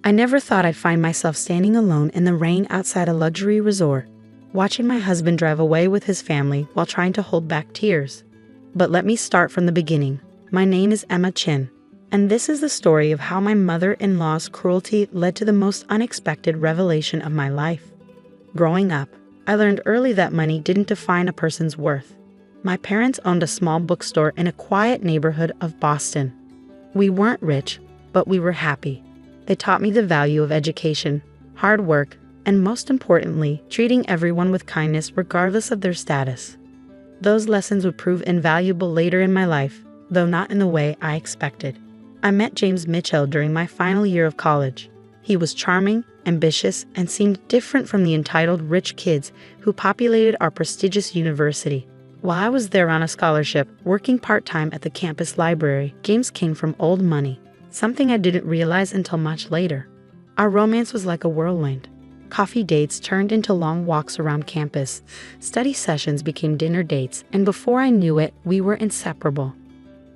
I never thought I'd find myself standing alone in the rain outside a luxury resort, watching my husband drive away with his family while trying to hold back tears. But let me start from the beginning. My name is Emma Chin, and this is the story of how my mother-in-law's cruelty led to the most unexpected revelation of my life. Growing up, I learned early that money didn't define a person's worth. My parents owned a small bookstore in a quiet neighborhood of Boston. We weren't rich, but we were happy. They taught me the value of education, hard work, and most importantly, treating everyone with kindness regardless of their status. Those lessons would prove invaluable later in my life, though not in the way I expected. I met James Mitchell during my final year of college. He was charming, ambitious, and seemed different from the entitled rich kids who populated our prestigious university. While I was there on a scholarship, working part-time at the campus library, James came from old money, something I didn't realize until much later. Our romance was like a whirlwind. Coffee dates turned into long walks around campus, study sessions became dinner dates, and before I knew it, we were inseparable.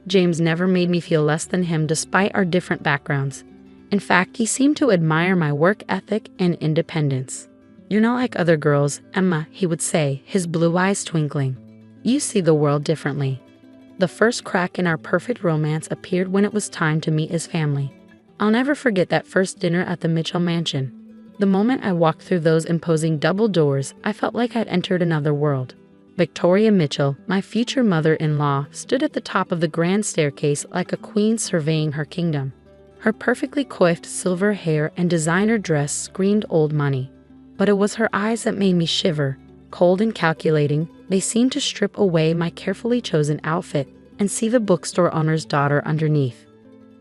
James never made me feel less than him despite our different backgrounds. In fact, he seemed to admire my work ethic and independence. "You're not like other girls, Emma," he would say, his blue eyes twinkling. "You see the world differently." The first crack in our perfect romance appeared when it was time to meet his family. I'll never forget that first dinner at the Mitchell mansion. The moment I walked through those imposing double doors, I felt like I'd entered another world. Victoria Mitchell, my future mother-in-law, stood at the top of the grand staircase like a queen surveying her kingdom. Her perfectly coiffed silver hair and designer dress screamed old money. But it was her eyes that made me shiver. Cold and calculating, they seemed to strip away my carefully chosen outfit and see the bookstore owner's daughter underneath.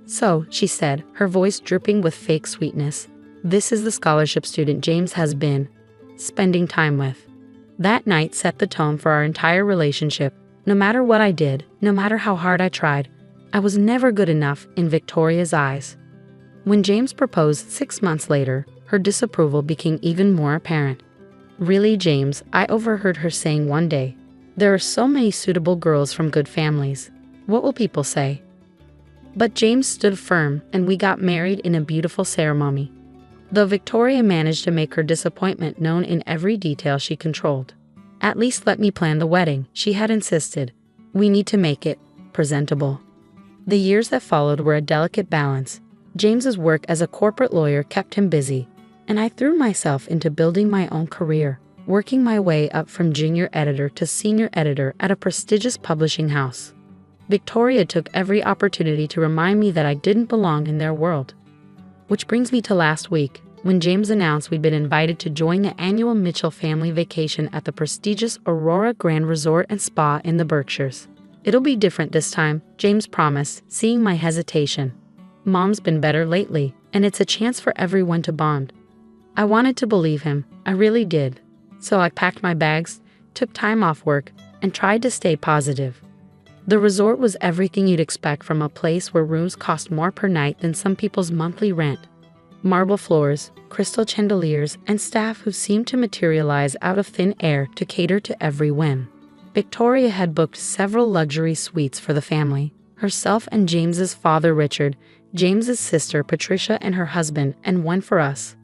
"So," she said, her voice dripping with fake sweetness, "this is the scholarship student James has been spending time with." That night set the tone for our entire relationship. No matter what I did, no matter how hard I tried, I was never good enough in Victoria's eyes. When James proposed 6 months later, her disapproval became even more apparent. "Really, James," I overheard her saying one day, "there are so many suitable girls from good families. What will people say?" But James stood firm, and we got married in a beautiful ceremony. Though Victoria managed to make her disappointment known in every detail she controlled. "At least let me plan the wedding," she had insisted. "We need to make it presentable." The years that followed were a delicate balance. James's work as a corporate lawyer kept him busy, and I threw myself into building my own career, working my way up from junior editor to senior editor at a prestigious publishing house. Victoria took every opportunity to remind me that I didn't belong in their world. Which brings me to last week, when James announced we'd been invited to join the annual Mitchell family vacation at the prestigious Aurora Grand Resort and Spa in the Berkshires. "It'll be different this time," James promised, seeing my hesitation. "Mom's been better lately, and it's a chance for everyone to bond." I wanted to believe him, I really did. So I packed my bags, took time off work, and tried to stay positive. The resort was everything you'd expect from a place where rooms cost more per night than some people's monthly rent. Marble floors, crystal chandeliers, and staff who seemed to materialize out of thin air to cater to every whim. Victoria had booked several luxury suites for the family, herself and James's father Richard, James's sister Patricia and her husband, and one for us.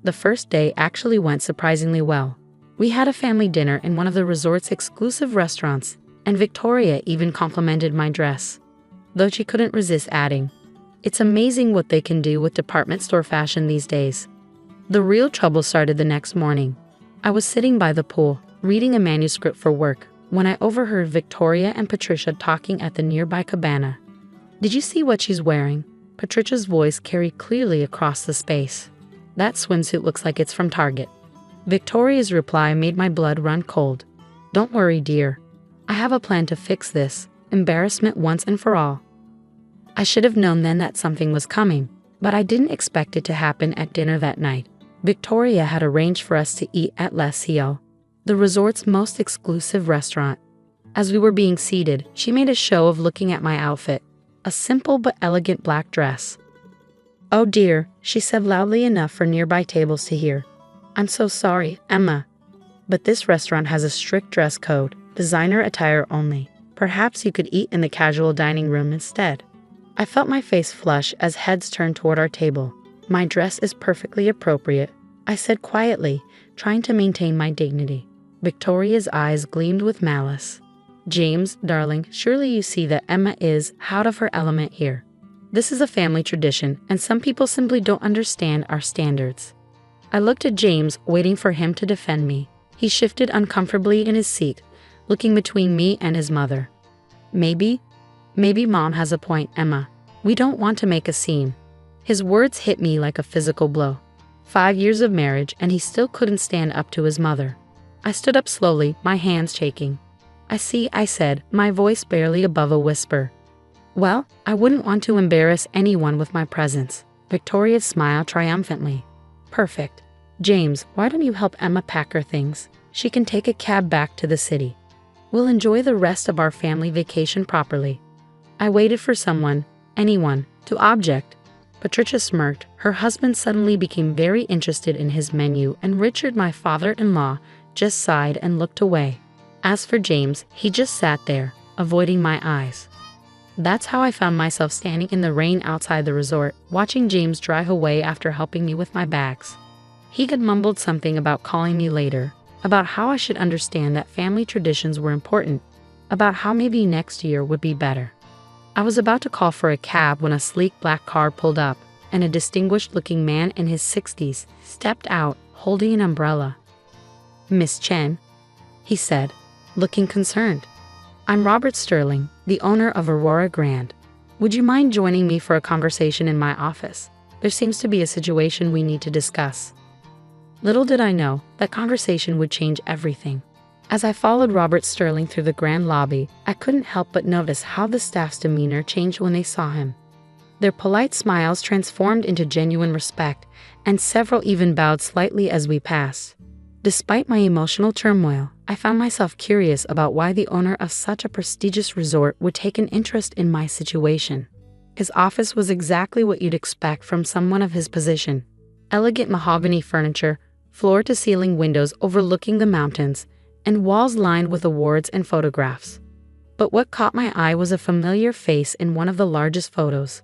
The first day actually went surprisingly well. We had a family dinner in one of the resort's exclusive restaurants, and Victoria even complimented my dress. Though she couldn't resist adding, "It's amazing what they can do with department store fashion these days." The real trouble started the next morning. I was sitting by the pool, reading a manuscript for work, when I overheard Victoria and Patricia talking at the nearby cabana. "Did you see what she's wearing?" Patricia's voice carried clearly across the space. "That swimsuit looks like it's from Target." Victoria's reply made my blood run cold. "Don't worry, dear. I have a plan to fix this embarrassment once and for all." I should have known then that something was coming, but I didn't expect it to happen at dinner that night. Victoria had arranged for us to eat at Les Ciel, the resort's most exclusive restaurant. As we were being seated, she made a show of looking at my outfit, a simple but elegant black dress. "Oh dear," she said loudly enough for nearby tables to hear. "I'm so sorry, Emma. But this restaurant has a strict dress code, designer attire only. Perhaps you could eat in the casual dining room instead." I felt my face flush as heads turned toward our table. My dress is perfectly appropriate, I said quietly, trying to maintain my dignity. Victoria's eyes gleamed with malice. James, darling, surely you see that Emma is out of her element here. This is a family tradition, and some people simply don't understand our standards. I looked at James, waiting for him to defend me. He shifted uncomfortably in his seat, looking between me and his mother. Maybe Mom has a point, Emma. We don't want to make a scene. His words hit me like a physical blow. 5 years of marriage, and he still couldn't stand up to his mother. I stood up slowly, my hands shaking. I see, I said, my voice barely above a whisper. Well, I wouldn't want to embarrass anyone with my presence. Victoria smiled triumphantly. Perfect. James, why don't you help Emma pack her things? She can take a cab back to the city. We'll enjoy the rest of our family vacation properly. I waited for anyone, to object. Patricia smirked. Her husband suddenly became very interested in his menu, and Richard, my father-in-law, just sighed and looked away. As for James, he just sat there, avoiding my eyes. That's how I found myself standing in the rain outside the resort, watching James drive away after helping me with my bags. He had mumbled something about calling me later, about how I should understand that family traditions were important, about how maybe next year would be better. I was about to call for a cab when a sleek black car pulled up, and a distinguished-looking man in his 60s stepped out, holding an umbrella. Miss Chen, he said, looking concerned. I'm Robert Sterling, the owner of Aurora Grand. Would you mind joining me for a conversation in my office? There seems to be a situation we need to discuss. Little did I know that conversation would change everything. As I followed Robert Sterling through the grand lobby, I couldn't help but notice how the staff's demeanor changed when they saw him. Their polite smiles transformed into genuine respect, and several even bowed slightly as we passed. Despite my emotional turmoil, I found myself curious about why the owner of such a prestigious resort would take an interest in my situation. His office was exactly what you'd expect from someone of his position. Elegant mahogany furniture, floor-to-ceiling windows overlooking the mountains, and walls lined with awards and photographs. But what caught my eye was a familiar face in one of the largest photos.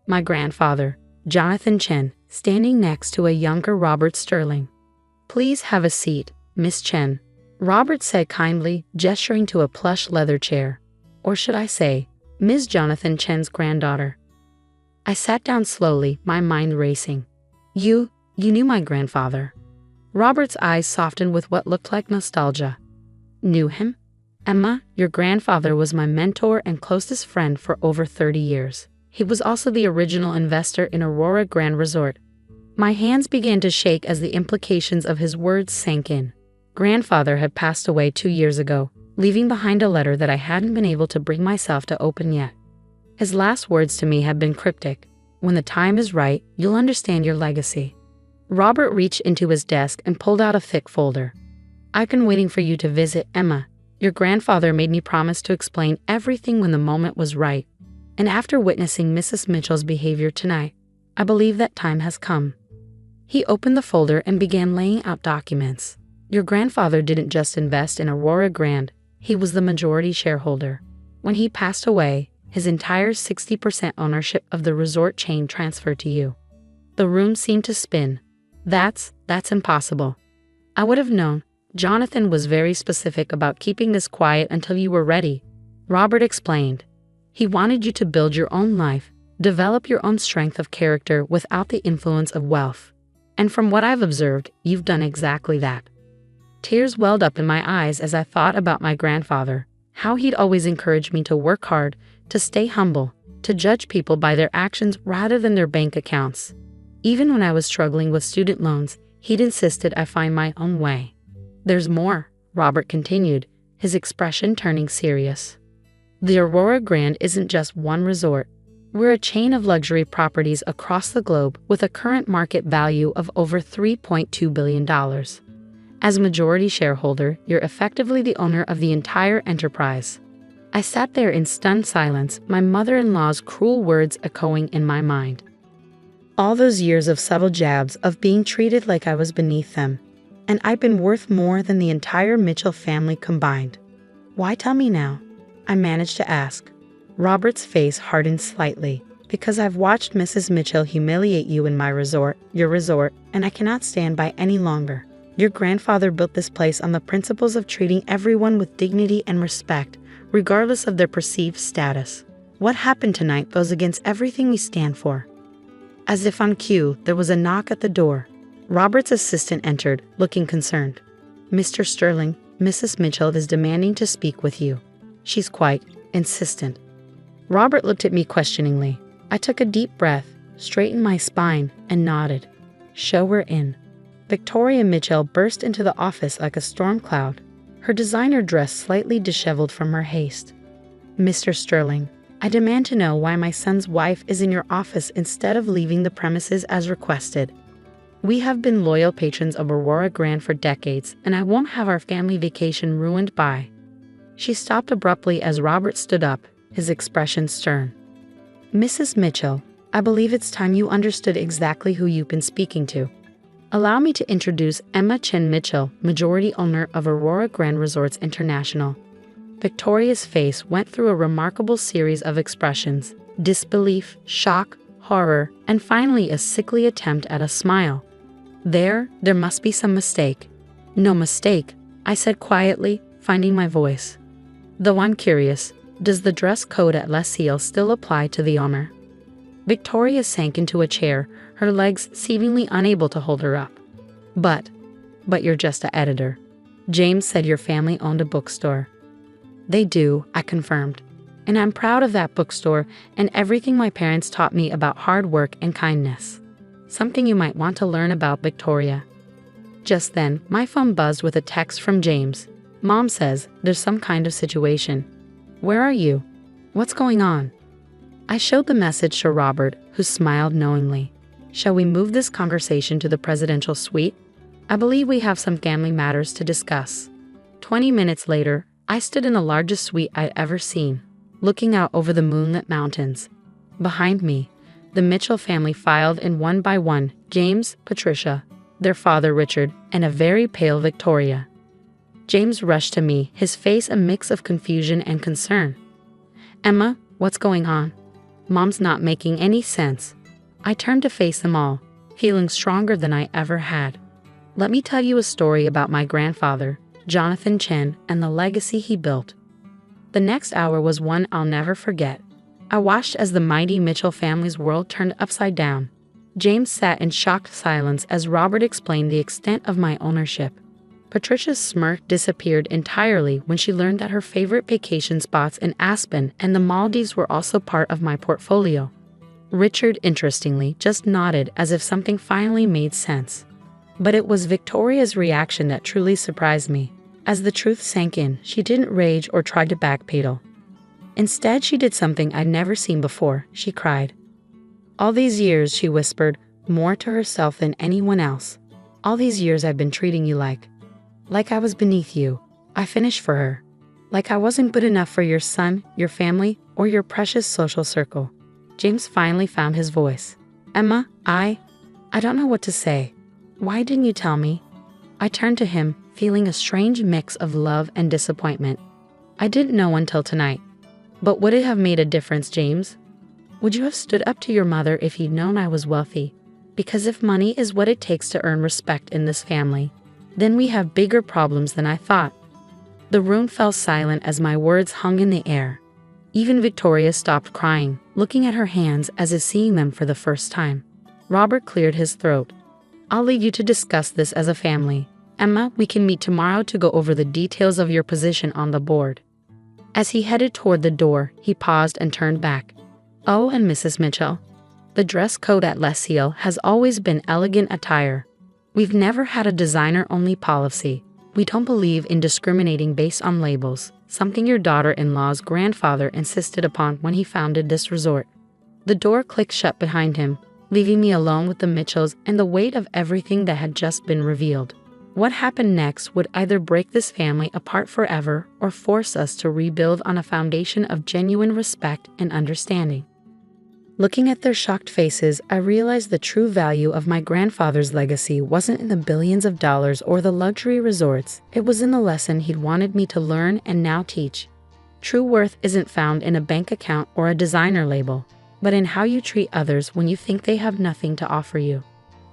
My grandfather, Jonathan Chen, standing next to a younger Robert Sterling. Please have a seat, Miss Chen, Robert said kindly, gesturing to a plush leather chair. Or should I say, Ms. Jonathan Chen's granddaughter. I sat down slowly, my mind racing. You knew my grandfather. Robert's eyes softened with what looked like nostalgia. Knew him? Emma, your grandfather was my mentor and closest friend for over 30 years. He was also the original investor in Aurora Grand Resort. My hands began to shake as the implications of his words sank in. Grandfather had passed away 2 years ago, leaving behind a letter that I hadn't been able to bring myself to open yet. His last words to me had been cryptic. When the time is right, you'll understand your legacy. Robert reached into his desk and pulled out a thick folder. I've been waiting for you to visit, Emma. Your grandfather made me promise to explain everything when the moment was right. And after witnessing Mrs. Mitchell's behavior tonight, I believe that time has come. He opened the folder and began laying out documents. Your grandfather didn't just invest in Aurora Grand, he was the majority shareholder. When he passed away, his entire 60% ownership of the resort chain transferred to you. The room seemed to spin. That's impossible. I would have known. Jonathan was very specific about keeping this quiet until you were ready. Robert explained. He wanted you to build your own life, develop your own strength of character without the influence of wealth. And from what I've observed, you've done exactly that. Tears welled up in my eyes as I thought about my grandfather, how he'd always encouraged me to work hard, to stay humble, to judge people by their actions rather than their bank accounts. Even when I was struggling with student loans, he'd insisted I find my own way. There's more, Robert continued, his expression turning serious. The Aurora Grand isn't just one resort. We're a chain of luxury properties across the globe with a current market value of over $3.2 billion. As majority shareholder, you're effectively the owner of the entire enterprise. I sat there in stunned silence, my mother-in-law's cruel words echoing in my mind. All those years of subtle jabs of being treated like I was beneath them, and I've been worth more than the entire Mitchell family combined. Why tell me now? I managed to ask. Robert's face hardened slightly. Because I've watched Mrs. Mitchell humiliate you in my resort, your resort, and I cannot stand by any longer. Your grandfather built this place on the principles of treating everyone with dignity and respect, regardless of their perceived status. What happened tonight goes against everything we stand for. As if on cue, there was a knock at the door. Robert's assistant entered, looking concerned. Mr. Sterling, Mrs. Mitchell is demanding to speak with you. She's quite insistent. Robert looked at me questioningly. I took a deep breath, straightened my spine, and nodded. Show her in. Victoria Mitchell burst into the office like a storm cloud, her designer dress slightly disheveled from her haste. Mr. Sterling, I demand to know why my son's wife is in your office instead of leaving the premises as requested. We have been loyal patrons of Aurora Grand for decades, and I won't have our family vacation ruined by... She stopped abruptly as Robert stood up, his expression stern. Mrs. Mitchell, I believe it's time you understood exactly who you've been speaking to. Allow me to introduce Emma Chen Mitchell, majority owner of Aurora Grand Resorts International. Victoria's face went through a remarkable series of expressions: disbelief, shock, horror, and finally a sickly attempt at a smile. There must be some mistake. No mistake, I said quietly, finding my voice. Though I'm curious, does the dress code at Les Cils still apply to the owner? Victoria sank into a chair, her legs seemingly unable to hold her up. But you're just an editor. James said your family owned a bookstore. They do, I confirmed. And I'm proud of that bookstore and everything my parents taught me about hard work and kindness. Something you might want to learn about, Victoria. Just then, my phone buzzed with a text from James. Mom says there's some kind of situation. Where are you? What's going on? I showed the message to Robert, who smiled knowingly. Shall we move this conversation to the presidential suite? I believe we have some family matters to discuss. 20 minutes later, I stood in the largest suite I'd ever seen, looking out over the moonlit mountains. Behind me, the Mitchell family filed in one by one: James, Patricia, their father Richard, and a very pale Victoria. James rushed to me, his face a mix of confusion and concern. Emma, what's going on? Mom's not making any sense. I turned to face them all, feeling stronger than I ever had. Let me tell you a story about my grandfather, Jonathan Chen, and the legacy he built. The next hour was one I'll never forget. I watched as the mighty Mitchell family's world turned upside down. James sat in shocked silence as Robert explained the extent of my ownership. Patricia's smirk disappeared entirely when she learned that her favorite vacation spots in Aspen and the Maldives were also part of my portfolio. Richard, interestingly, just nodded as if something finally made sense. But it was Victoria's reaction that truly surprised me. As the truth sank in, she didn't rage or try to backpedal. Instead, she did something I'd never seen before. She cried. All these years, she whispered, more to herself than anyone else. All these years I've been treating you like I was beneath you. I finished for her. Like I wasn't good enough for your son, your family, or your precious social circle. James finally found his voice. Emma, I don't know what to say. Why didn't you tell me? I turned to him, feeling a strange mix of love and disappointment. I didn't know until tonight. But would it have made a difference, James? Would you have stood up to your mother if you'd known I was wealthy? Because if money is what it takes to earn respect in this family, then we have bigger problems than I thought. The room fell silent as my words hung in the air. Even Victoria stopped crying, looking at her hands as if seeing them for the first time. Robert cleared his throat. I'll leave you to discuss this as a family. Emma, we can meet tomorrow to go over the details of your position on the board. As he headed toward the door, he paused and turned back. Oh, and Mrs. Mitchell. The dress code at Les Cils has always been elegant attire. We've never had a designer-only policy. We don't believe in discriminating based on labels, something your daughter-in-law's grandfather insisted upon when he founded this resort. The door clicked shut behind him, leaving me alone with the Mitchells and the weight of everything that had just been revealed. What happened next would either break this family apart forever or force us to rebuild on a foundation of genuine respect and understanding. Looking at their shocked faces, I realized the true value of my grandfather's legacy wasn't in the billions of dollars or the luxury resorts. It was in the lesson he'd wanted me to learn and now teach. True worth isn't found in a bank account or a designer label. but in how you treat others when you think they have nothing to offer you.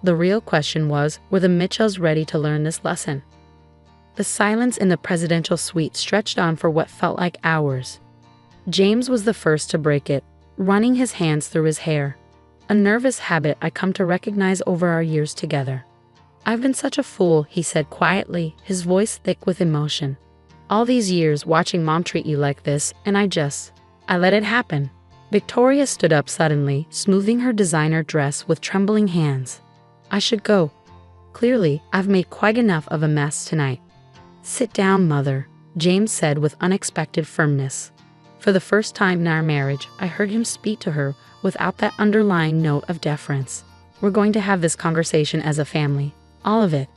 The real question was, were the Mitchells ready to learn this lesson? The silence in the presidential suite stretched on for what felt like hours. James was the first to break it, running his hands through his hair. A nervous habit I come to recognize over our years together. "I've been such a fool," he said quietly, his voice thick with emotion. "All these years watching Mom treat you like this, and I let it happen." Victoria stood up suddenly, smoothing her designer dress with trembling hands. "I should go. Clearly, I've made quite enough of a mess tonight." "Sit down, Mother," James said with unexpected firmness. For the first time in our marriage, I heard him speak to her without that underlying note of deference. "We're going to have this conversation as a family. All of it."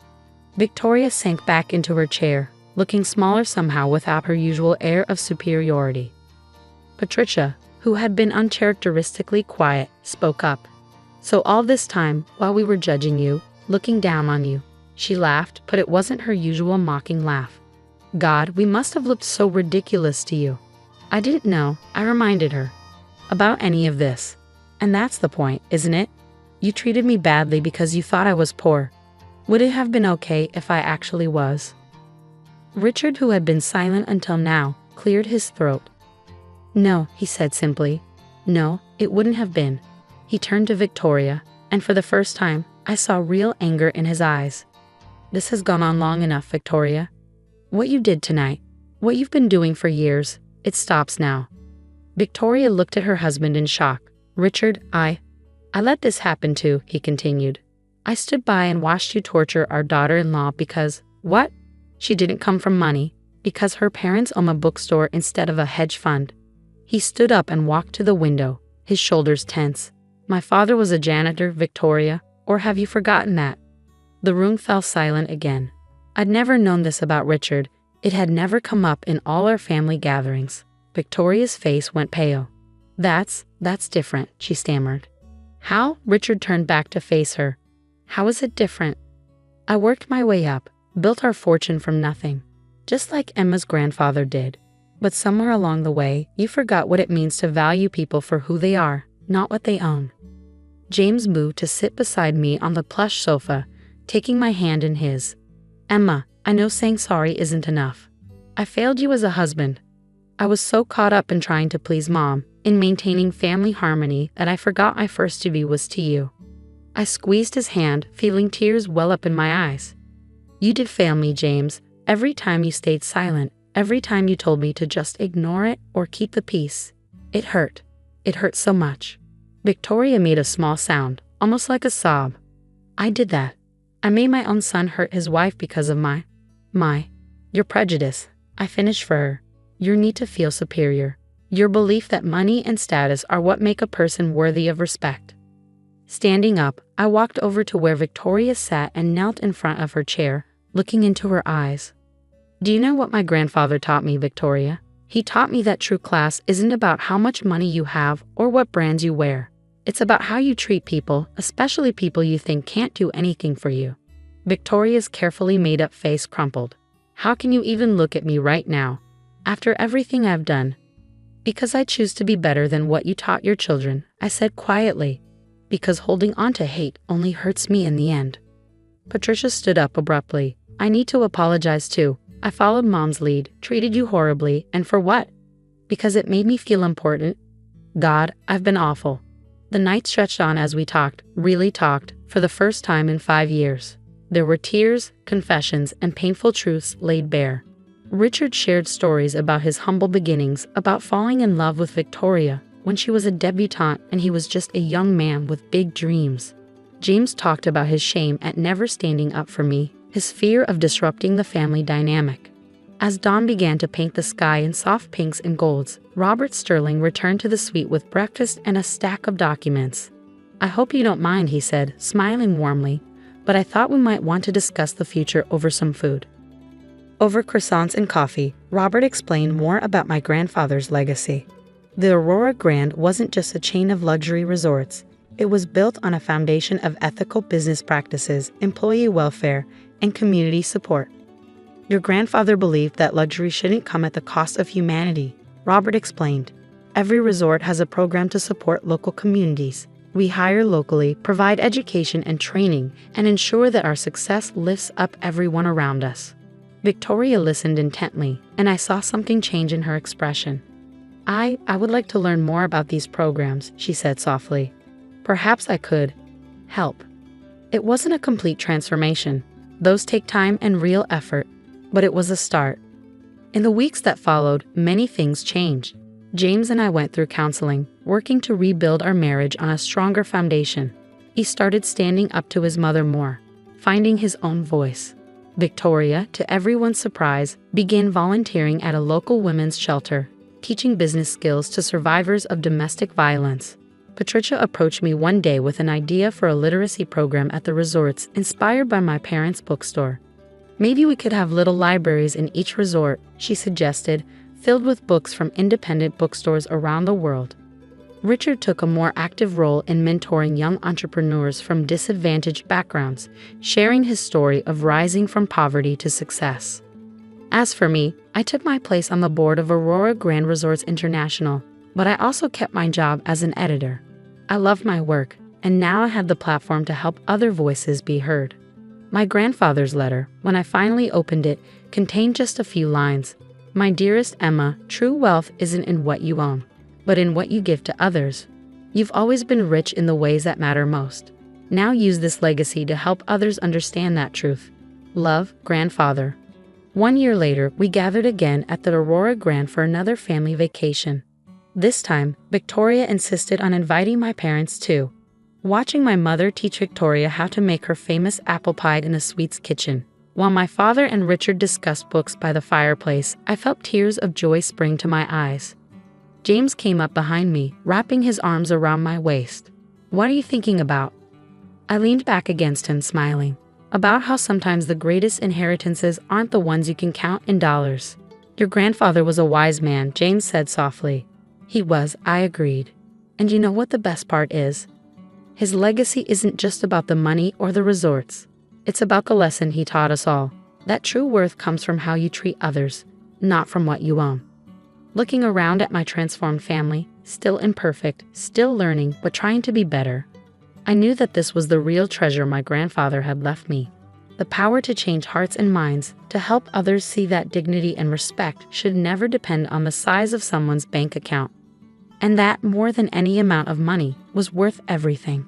Victoria sank back into her chair, looking smaller somehow without her usual air of superiority. Patricia, who had been uncharacteristically quiet, spoke up. "So all this time, while we were judging you, looking down on you," she laughed, but it wasn't her usual mocking laugh. "God, we must have looked so ridiculous to you." "I didn't know," I reminded her, "about any of this. And that's the point, isn't it? You treated me badly because you thought I was poor. Would it have been okay if I actually was?" Richard, who had been silent until now, cleared his throat. "No," he said simply. "No, it wouldn't have been." He turned to Victoria, and for the first time, I saw real anger in his eyes. "This has gone on long enough, Victoria. What you did tonight, what you've been doing for years, it stops now." Victoria looked at her husband in shock. "Richard, I let this happen too," he continued. "I stood by and watched you torture our daughter-in-law because, what? She didn't come from money, because her parents own a bookstore instead of a hedge fund." He stood up and walked to the window, his shoulders tense. "My father was a janitor, Victoria, or have you forgotten that?" The room fell silent again. I'd never known this about Richard. It had never come up in all our family gatherings. Victoria's face went pale. That's different," she stammered. "How?" Richard turned back to face her. "How is it different?" "I worked my way up, built our fortune from nothing, just like Emma's grandfather did. But somewhere along the way, you forgot what it means to value people for who they are, not what they own." James moved to sit beside me on the plush sofa, taking my hand in his. "Emma, I know saying sorry isn't enough. I failed you as a husband. I was so caught up in trying to please Mom, in maintaining family harmony, that I forgot my first duty was to you." I squeezed his hand, feeling tears well up in my eyes. "You did fail me, James. Every time you stayed silent, every time you told me to just ignore it or keep the peace. It hurt. It hurt so much." Victoria made a small sound, almost like a sob. "I did that. I made my own son hurt his wife because of your prejudice. I finished for her. Your need to feel superior. Your belief that money and status are what make a person worthy of respect." Standing up, I walked over to where Victoria sat and knelt in front of her chair, looking into her eyes. "Do you know what my grandfather taught me, Victoria? He taught me that true class isn't about how much money you have or what brands you wear. It's about how you treat people, especially people you think can't do anything for you." Victoria's carefully made-up face crumpled. "How can you even look at me right now, after everything I've done?" "Because I choose to be better than what you taught your children," I said quietly. "Because holding on to hate only hurts me in the end." Patricia stood up abruptly. "I need to apologize too. I followed Mom's lead, treated you horribly, and for what? Because it made me feel important. God, I've been awful." The night stretched on as we talked, really talked, for the first time in 5 years. There were tears, confessions, and painful truths laid bare. Richard shared stories about his humble beginnings, about falling in love with Victoria when she was a debutante and he was just a young man with big dreams. James talked about his shame at never standing up for me, his fear of disrupting the family dynamic. As dawn began to paint the sky in soft pinks and golds, Robert Sterling returned to the suite with breakfast and a stack of documents. "I hope you don't mind," he said, smiling warmly, "but I thought we might want to discuss the future over some food." Over croissants and coffee, Robert explained more about my grandfather's legacy. The Aurora Grand wasn't just a chain of luxury resorts. It was built on a foundation of ethical business practices, employee welfare, and community support. "Your grandfather believed that luxury shouldn't come at the cost of humanity," Robert explained. Every resort has a program to support local communities. We hire locally, provide education and training, and ensure that our success lifts up everyone around us. Victoria listened intently, and I saw something change in her expression. I would like to learn more about these programs, she said softly. Perhaps I could help. It wasn't a complete transformation. Those take time and real effort, but it was a start. In the weeks that followed, many things changed. James and I went through counseling, working to rebuild our marriage on a stronger foundation. He started standing up to his mother more, finding his own voice. Victoria, to everyone's surprise, began volunteering at a local women's shelter, teaching business skills to survivors of domestic violence. Patricia approached me one day with an idea for a literacy program at the resorts, inspired by my parents' bookstore. Maybe we could have little libraries in each resort, she suggested, filled with books from independent bookstores around the world. Richard took a more active role in mentoring young entrepreneurs from disadvantaged backgrounds, sharing his story of rising from poverty to success. As for me, I took my place on the board of Aurora Grand Resorts International, but I also kept my job as an editor. I loved my work, and now I had the platform to help other voices be heard. My grandfather's letter, when I finally opened it, contained just a few lines. My dearest Emma, true wealth isn't in what you own, but in what you give to others. You've always been rich in the ways that matter most. Now use this legacy to help others understand that truth. Love, Grandfather. 1 year later, we gathered again at the Aurora Grand for another family vacation. This time, Victoria insisted on inviting my parents too. Watching my mother teach Victoria how to make her famous apple pie in a sweets kitchen, while my father and Richard discussed books by the fireplace, I felt tears of joy spring to my eyes. James came up behind me, wrapping his arms around my waist. What are you thinking about? I leaned back against him, smiling. About how sometimes the greatest inheritances aren't the ones you can count in dollars. Your grandfather was a wise man, James said softly. He was, I agreed. And you know what the best part is? His legacy isn't just about the money or the resorts. It's about the lesson he taught us all, that true worth comes from how you treat others, not from what you own. Looking around at my transformed family, still imperfect, still learning, but trying to be better, I knew that this was the real treasure my grandfather had left me. The power to change hearts and minds, to help others see that dignity and respect should never depend on the size of someone's bank account. And that, more than any amount of money, was worth everything.